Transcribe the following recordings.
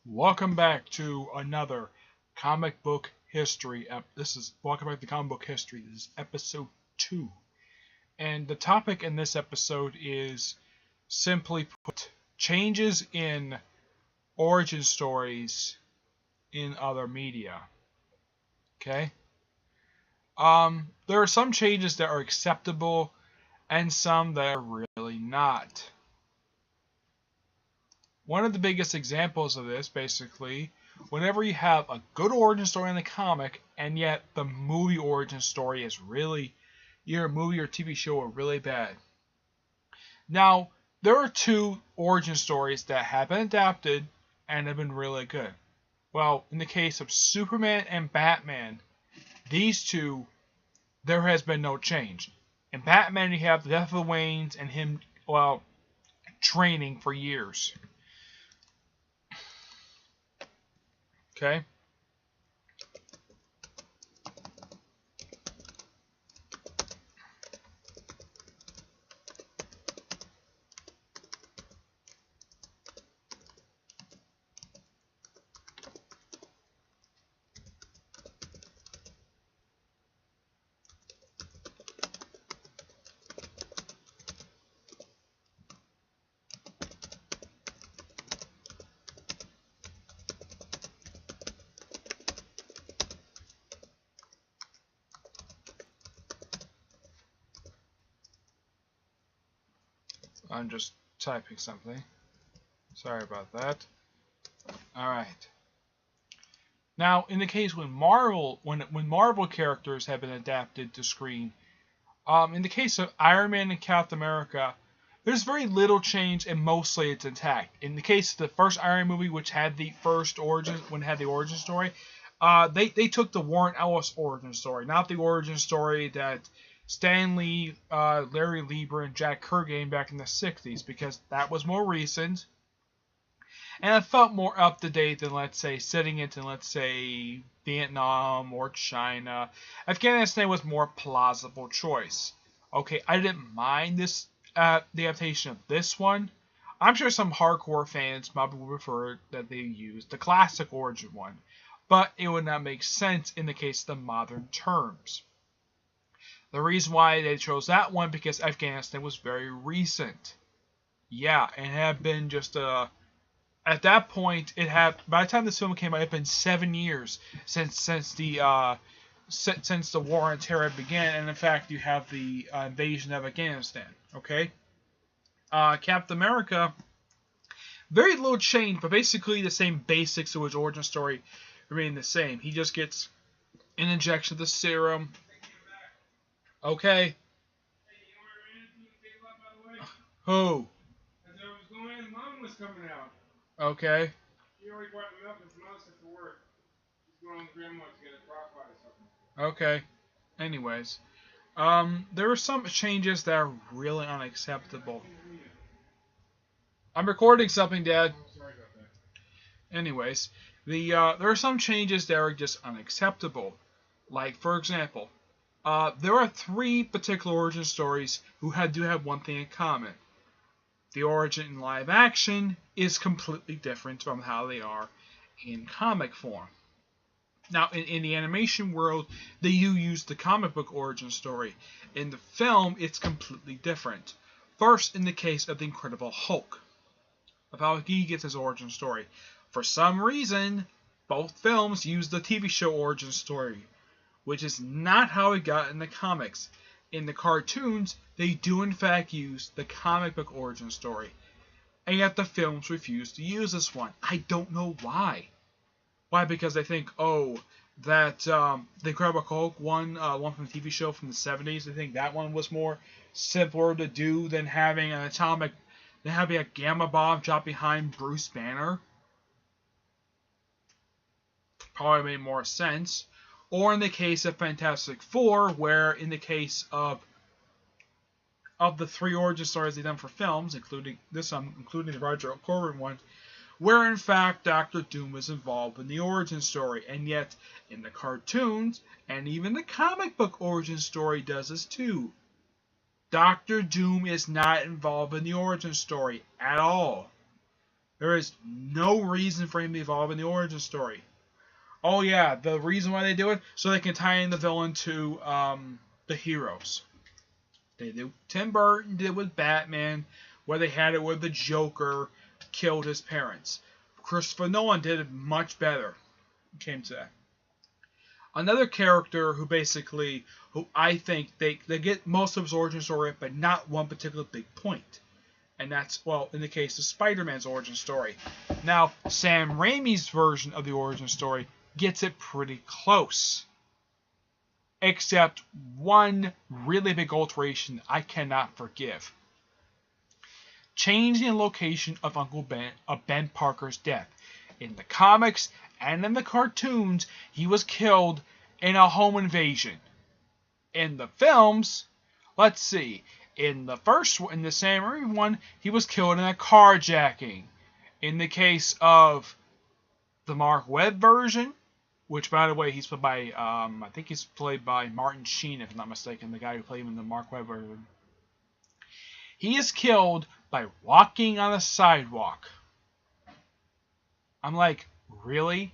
Welcome back to another comic book history. Welcome back to comic book history. This is episode 2. And the topic in this episode is, simply put, changes in origin stories in other media. Okay? There are some changes that are acceptable and some that are really not. One of the biggest examples of this, basically, whenever you have a good origin story in the comic, and yet the movie origin story is really, either a movie or TV show are really bad. Now, there are two origin stories that have been adapted and have been really good. Well, in the case of Superman and Batman, these two, there has been no change. In Batman, you have the death of the Waynes and him, training for years. Okay? I'm just typing something. Sorry about that. Alright. Now, in the case when Marvel characters have been adapted to screen, in the case of Iron Man and Captain America, there's very little change and mostly it's intact. In the case of the first Iron movie, which had the origin story, they took the Warren Ellis origin story, not the origin story that Stan Lee, Larry Lieber, and Jack Kirby gave back in the 60s, because that was more recent. And it felt more up to date than, let's say, setting it in, let's say, Vietnam or China. Afghanistan was more plausible choice. Okay, I didn't mind the adaptation of this one. I'm sure some hardcore fans probably would prefer that they used the classic origin one, but it would not make sense in the case of the modern terms. The reason why they chose that one, because Afghanistan was very recent. Yeah, and it had been just at that point, by the time this film came out, it had been 7 years since the war on terror began, and in fact, you have the invasion of Afghanistan. Okay, Captain America, very little change, but basically the same basics of his origin story remain the same. He just gets an injection of the serum. Okay. Hey, you know where I ran into the table, by the way? Who? As I was going in, Mom was coming out. Okay. She already brought me up and some other stuff for work. She's going on with Grandma to get a crop pot or something. Okay. Anyways. There are some changes that are really unacceptable. I'm recording something, Dad. Oh, sorry about that. Anyways, there are some changes that are just unacceptable. Like, for example, there are 3 particular origin stories who do have one thing in common. The origin in live action is completely different from how they are in comic form. Now, in the animation world, they use the comic book origin story. In the film, it's completely different. First, in the case of the Incredible Hulk, of how he gets his origin story. For some reason, both films use the TV show origin story, which is not how it got in the comics. In the cartoons, they do in fact use the comic book origin story, and yet the films refuse to use this one. I don't know why. Why? Because they think, that the Incredible Hulk one from the TV show from the 70s, they think that one was more simpler to do than having a gamma bomb drop behind Bruce Banner. Probably made more sense. Or in the case of Fantastic Four, where in the case of the 3 origin stories they've done for films, including this one, including the Roger Corman one, where in fact Doctor Doom is involved in the origin story, and yet in the cartoons and even the comic book origin story does this too. Doctor Doom is not involved in the origin story at all. There is no reason for him to evolve in the origin story. Oh yeah, the reason why they do it, so they can tie in the villain to the heroes. Tim Burton did it with Batman, where they had it where the Joker killed his parents. Christopher Nolan did it much better. Came to that. Another character who I think they get most of his origin story, but not one particular big point. And that's, well, in the case of Spider-Man's origin story. Now, Sam Raimi's version of the origin story gets it pretty close. Except one really big alteration I cannot forgive. Changing the location of Uncle Ben, Ben Parker's death. In the comics and in the cartoons, he was killed in a home invasion. In the films, let's see, in the Sam Raimi one, he was killed in a carjacking. In the case of the Mark Webb version, which, by the way, he's played by, I think he's played by Martin Sheen, if I'm not mistaken, the guy who played him in the Mark Webb version. He is killed by walking on a sidewalk. I'm like, really?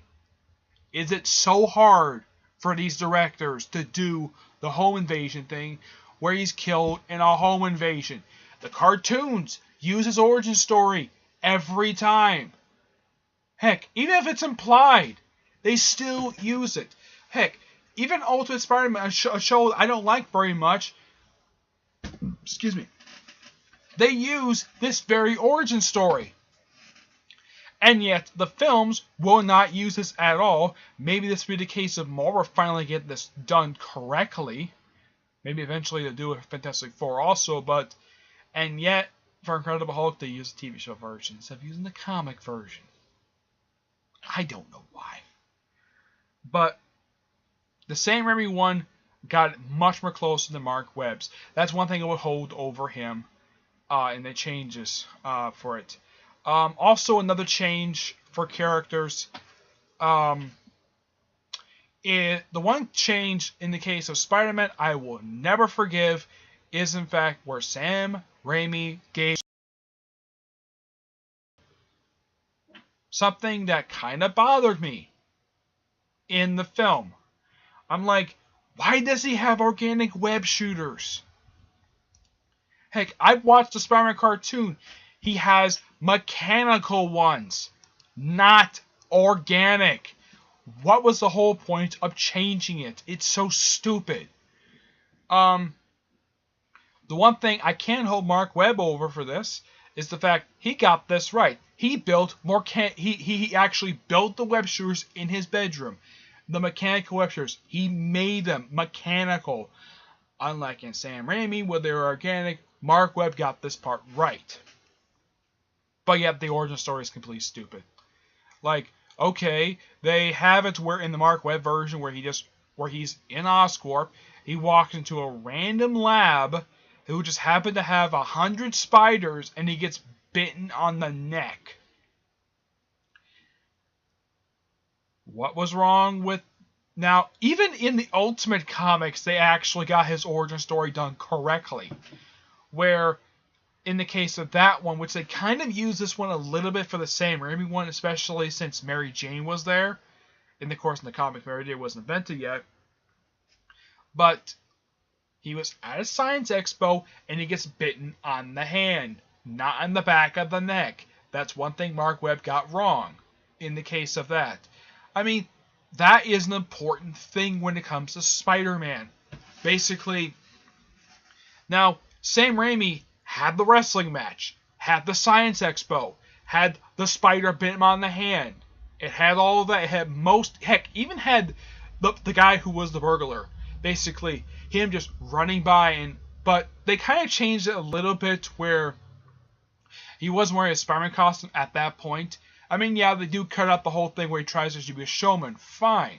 Is it so hard for these directors to do the home invasion thing where he's killed in a home invasion? The cartoons use his origin story every time. Heck, even if it's implied, they still use it. Heck, even Ultimate Spider-Man, a show I don't like very much, excuse me, they use this very origin story. And yet, the films will not use this at all. Maybe this will be the case of Marvel finally get this done correctly. Maybe eventually they'll do it for Fantastic Four also, but... And yet, for Incredible Hulk, they use the TV show version instead of using the comic version. I don't know why. But the Sam Raimi one got much more closer than Mark Webb's. That's one thing I would hold over him in the changes for it. Also, another change for characters. The one change in the case of Spider-Man I will never forgive is, in fact, where Sam Raimi gave something that kind of bothered me in the film. I'm like, why does he have organic web shooters? Heck, I've watched the Spider-Man cartoon. He has mechanical ones, not organic. What was the whole point of changing it? It's so stupid. The one thing I can hold Mark Webb over for this is the fact he got this right. He built more. He actually built the web shooters in his bedroom. The mechanical web shooters, he made them mechanical. Unlike in Sam Raimi, where they were organic, Mark Webb got this part right. But yet the origin story is completely stupid. Like, okay, they have it where in the Mark Webb version where he's in Oscorp, he walks into a random lab who just happened to have 100 spiders and he gets bitten on the neck. What was wrong with... Now, even in the Ultimate Comics, they actually got his origin story done correctly. Where, in the case of that one, which they kind of used this one a little bit for the Sam Raimi one, especially since Mary Jane was there. In the course, in the comic, Mary Jane wasn't invented yet. But he was at a science expo, and he gets bitten on the hand, not on the back of the neck. That's one thing Mark Webb got wrong in the case of that. I mean, that is an important thing when it comes to Spider-Man. Basically, now, Sam Raimi had the wrestling match, had the science expo, had the spider bit him on the hand. It had all of that. It had even had the guy who was the burglar. Basically, him just running by, but they kind of changed it a little bit where he wasn't wearing a Spider-Man costume at that point. I mean, yeah, they do cut out the whole thing where he tries to be a showman. Fine.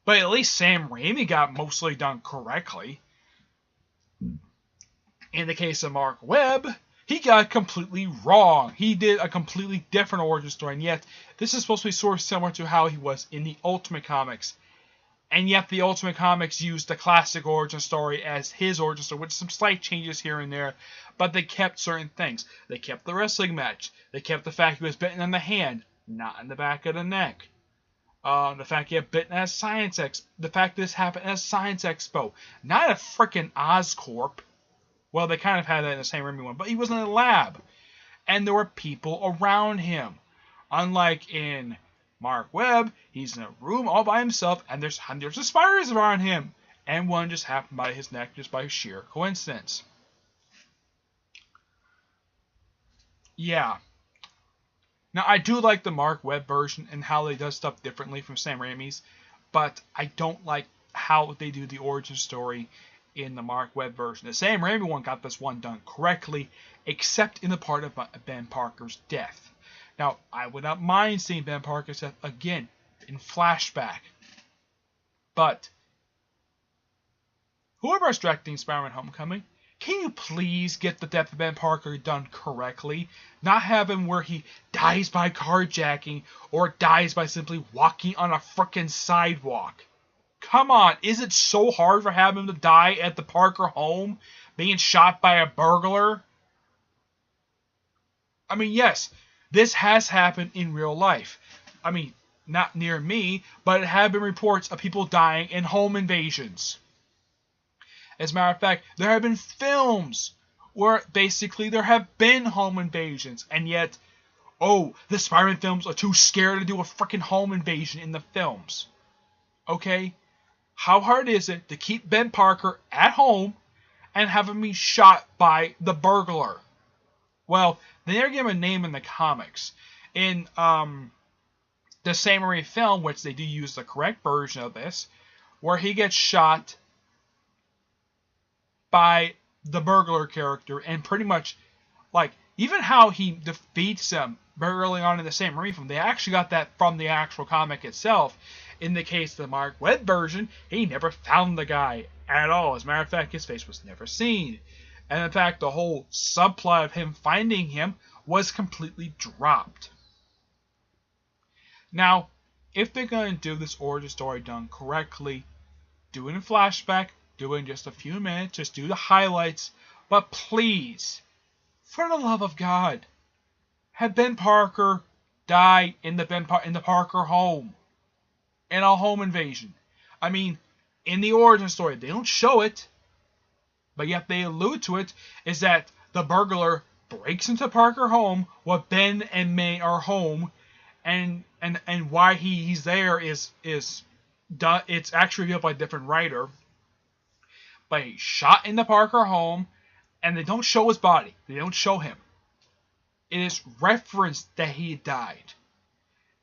But at least Sam Raimi got mostly done correctly. In the case of Mark Webb, he got it completely wrong. He did a completely different origin story, and yet this is supposed to be sort of similar to how he was in the Ultimate Comics. And yet the Ultimate Comics used the classic origin story as his origin story, with some slight changes here and there, but they kept certain things. They kept the wrestling match. They kept the fact he was bitten on the hand, not in the back of the neck. The fact he had bitten at Science Expo. The fact this happened at Science Expo. Not a freaking Oscorp. Well, they kind of had that in the Sam Raimi one, but he was in a lab. And there were people around him. Unlike in Mark Webb, he's in a room all by himself, and there's hundreds of spiders around him. And one just happened by his neck just by sheer coincidence. Yeah. Now, I do like the Mark Webb version and how they do stuff differently from Sam Raimi's, but I don't like how they do the origin story in the Mark Webb version. The Sam Raimi one got this one done correctly, except in the part of Ben Parker's death. Now, I would not mind seeing Ben Parker's death again in flashback, but whoever's directing Spider-Man Homecoming, can you please get the death of Ben Parker done correctly? Not have him where he dies by carjacking or dies by simply walking on a frickin' sidewalk. Come on, is it so hard for having him to die at the Parker home, being shot by a burglar? I mean, yes, this has happened in real life. I mean, not near me, but it have been reports of people dying in home invasions. As a matter of fact, there have been films where basically there have been home invasions, and yet, oh, the Spider-Man films are too scared to do a freaking home invasion in the films. Okay? How hard is it to keep Ben Parker at home and have him be shot by the burglar? Well, they never give him a name in the comics. In the Sam Raimi film, which they do use the correct version of this, where he gets shot by the burglar character, and pretty much, like, even how he defeats him very early on in the Sam Raimi film, they actually got that from the actual comic itself. In the case of the Mark Webb version, he never found the guy at all. As a matter of fact, his face was never seen. And in fact, the whole subplot of him finding him was completely dropped. Now, if they're going to do this origin story done correctly, do it in flashback, do it in just a few minutes, just do the highlights, but please, for the love of God, have Ben Parker die in the Parker home, in a home invasion. I mean, in the origin story, they don't show it, but yet they allude to it, is that the burglar breaks into Parker home while Ben and May are home, and why he's there is it's actually revealed by a different writer. But he's shot in the Parker home, and they don't show his body. They don't show him. It is referenced that he died.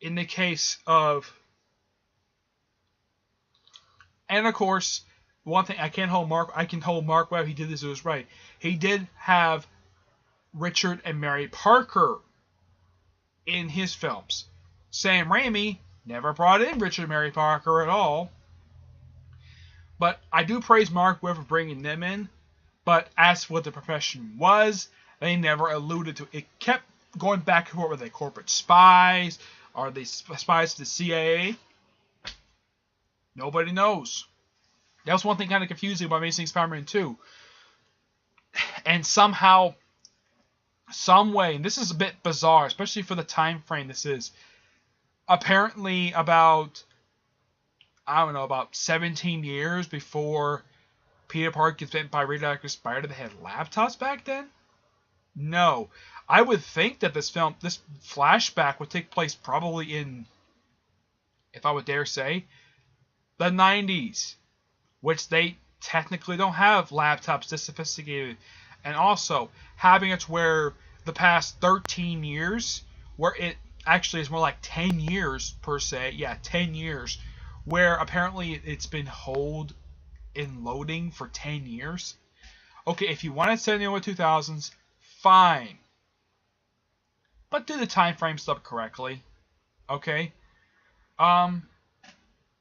In the case of... And of course, one thing I can hold Mark Webb, he did this, it was right. He did have Richard and Mary Parker in his films. Sam Raimi never brought in Richard and Mary Parker at all. But I do praise Mark Webb for bringing them in. But as for what the profession was, they never alluded to it. It kept going back and forth. Were they corporate spies? Are they spies of the CIA? Nobody knows. That was one thing kind of confusing about Amazing Spider-Man 2. And somehow, some way, and this is a bit bizarre, especially for the time frame this is, apparently about 17 years before Peter Parker gets bitten by a radioactive spider, they had laptops back then? No. I would think that this flashback would take place probably in, if I would dare say, the 90s, which they technically don't have laptops this sophisticated. And also, having it where the past 13 years, where it actually is more like 10 years per se, 10 years, where apparently it's been hold in loading for 10 years. Okay, if you want to set in the 2000s, fine. But do the time frame stuff correctly. Okay?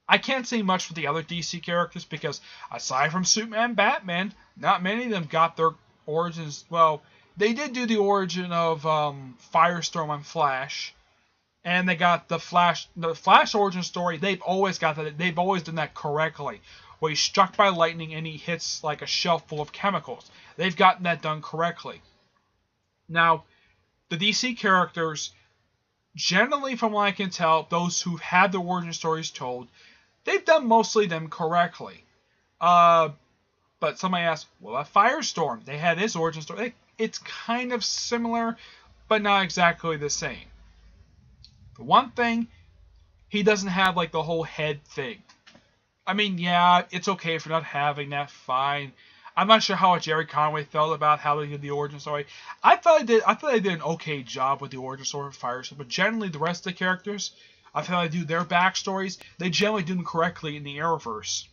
I can't say much for the other DC characters because aside from Superman and Batman, not many of them got their origins. Well, they did do the origin of Firestorm and Flash. And they got the Flash origin story. They've always got that. They've always done that correctly. Where he's struck by lightning and he hits like a shelf full of chemicals. They've gotten that done correctly. Now, the DC characters, generally from what I can tell, those who've had the origin stories told, they've done mostly them correctly. But somebody asked, well, at Firestorm, they had his origin story. It's kind of similar, but not exactly the same. The one thing, he doesn't have like the whole head thing. I mean, yeah, it's okay for not having that, fine. I'm not sure how Jerry Conway felt about how they did the origin story. I thought they did an okay job with the origin story of Firestorm, but generally the rest of the characters, I feel like they do their backstories, they generally do them correctly in the Arrowverse.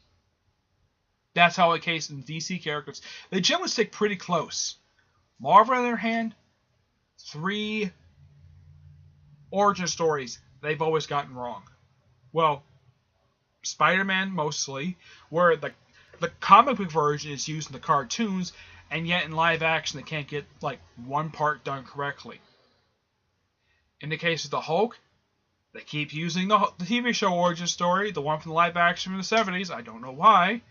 That's how the case in DC characters. They generally stick pretty close. Marvel, on the other hand, 3 origin stories they've always gotten wrong. Well, Spider-Man mostly, where the comic book version is used in the cartoons, and yet in live action they can't get like one part done correctly. In the case of the Hulk, they keep using the TV show origin story, the one from the live action from the 70s. I don't know why.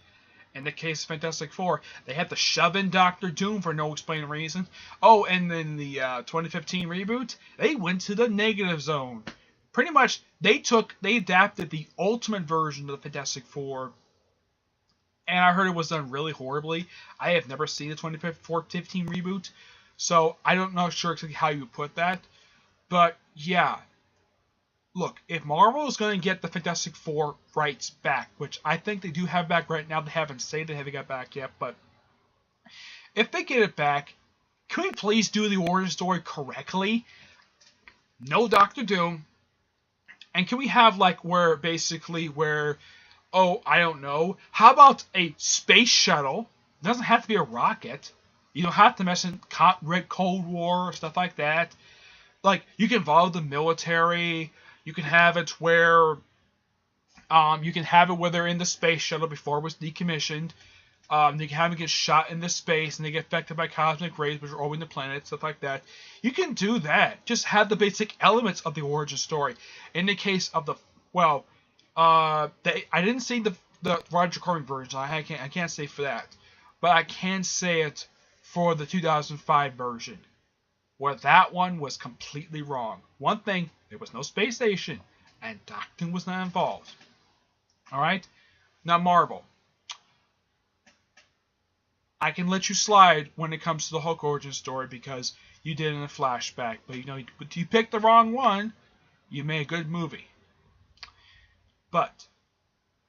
In the case of Fantastic Four, they had to shove in Doctor Doom for no explained reason. Oh, and then the 2015 reboot, they went to the negative zone. Pretty much, they adapted the ultimate version of the Fantastic Four, and I heard it was done really horribly. I have never seen the 2015 reboot, so I don't know sure exactly how you would put that. But yeah, look, if Marvel is going to get the Fantastic Four rights back, which I think they do have back right now, they haven't said they haven't got back yet, but if they get it back, can we please do the origin story correctly? No Doctor Doom. And can we have like where, oh, I don't know, how about a space shuttle? It doesn't have to be a rocket. You don't have to mess in Cold War or stuff like that. Like, you can involve the military. You can have it where they're in the space shuttle before it was decommissioned. You can have them get shot into space and they get affected by cosmic rays which are orbiting the planet, stuff like that. You can do that. Just have the basic elements of the origin story. In the case of I didn't see the Roger Corman version. I can't say for that, but I can say it for the 2005 version, where that one was completely wrong. One thing, there was no space station, and Doctor Doom was not involved. Alright? Now Marvel. I can let you slide when it comes to the Hulk origin story because you did it in a flashback, but you picked the wrong one, you made a good movie. But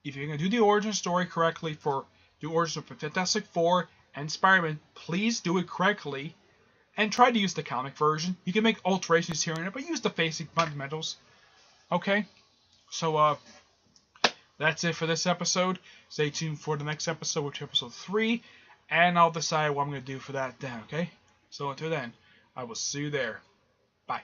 if you're going to do the origin story correctly for the origin of Fantastic Four and Spider-Man, please do it correctly. And try to use the comic version. You can make alterations here and there, but use the basic fundamentals. Okay? So, that's it for this episode. Stay tuned for the next episode, which is episode 3. And I'll decide what I'm going to do for that then, okay? So until then, I will see you there. Bye.